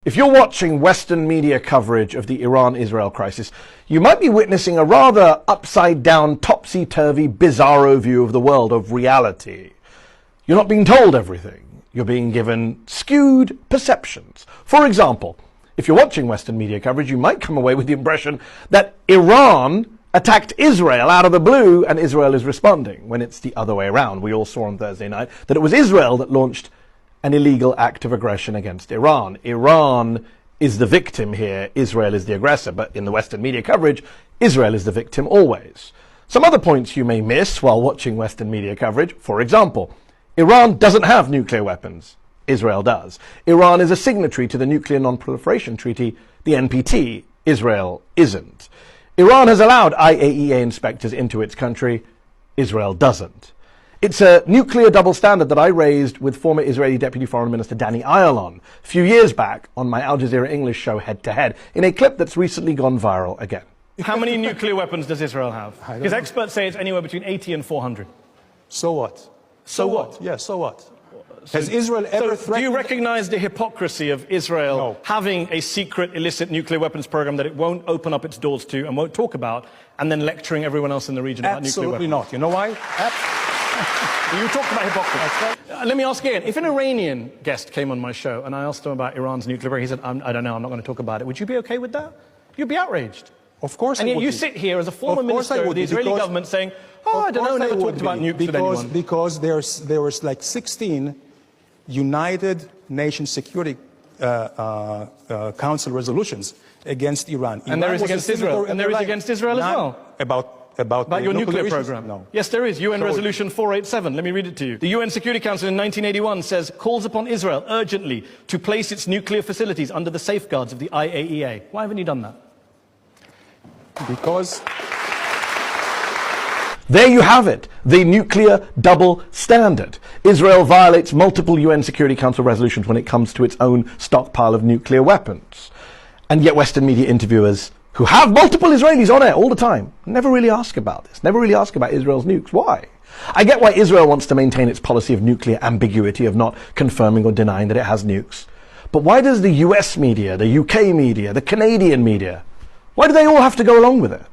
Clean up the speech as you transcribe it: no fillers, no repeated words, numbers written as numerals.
If you're watching Western media coverage of the Iran-Israel crisis, you might be witnessing a rather upside-down, topsy-turvy, bizarro view of the world, of reality. You're not being told everything. You're being given skewed perceptions. For example, if you're watching Western media coverage, you might come away with the impression that Iran attacked Israel out of the blue and Israel is responding, when it's the other way around. We all saw on Thursday night that it was Israel that launched an illegal act of aggression against Iran. Iran is the victim here, Israel is the aggressor, but in the Western media coverage, Israel is the victim always. Some other points you may miss while watching Western media coverage: for example, Iran doesn't have nuclear weapons. Israel does. Iran is a signatory to the Nuclear Non-Proliferation Treaty, the NPT. Israel isn't. Iran has allowed IAEA inspectors into its country. Israel doesn't. It's a nuclear double standard that I raised with former Israeli Deputy Foreign Minister Danny Ayalon a few years back on my Al Jazeera English show Head to Head, in a clip that's recently gone viral again. How many nuclear weapons does Israel have? Because experts say it's anywhere between 80 and 400. So what? So what? Yeah, so what? Has Israel ever threatened? Do you recognize the hypocrisy of Israel having a secret illicit nuclear weapons program that it won't open up its doors to and won't talk about, and then lecturing everyone else in the region about nuclear weapons? Absolutely not. You know why? You talked about hypocrisy. Let me ask again. If an Iranian guest came on my show and I asked him about Iran's nuclear program, he said, I don't know, I'm not going to talk about it. Would you be okay with that? You'd be outraged. Of course I would. And yet you sit here as a former minister of the Israeli government saying, I don't know, I never talked about nukes with anyone. Because there was like 16 United Nations Security Council resolutions against Iran. And there is against Israel. And there is against Israel as well. About your nuclear program? No. Yes, there is. UN Resolution 487. Let me read it to you. The UN Security Council in 1981 says, calls upon Israel urgently to place its nuclear facilities under the safeguards of the IAEA. Why haven't you done that? Because... There you have it, the nuclear double standard. Israel violates multiple UN Security Council resolutions when it comes to its own stockpile of nuclear weapons. And yet Western media interviewers, who have multiple Israelis on air all the time, never really ask about this, never really ask about Israel's nukes. Why? I get why Israel wants to maintain its policy of nuclear ambiguity, of not confirming or denying that it has nukes. But why does the US media, the UK media, the Canadian media, why do they all have to go along with it?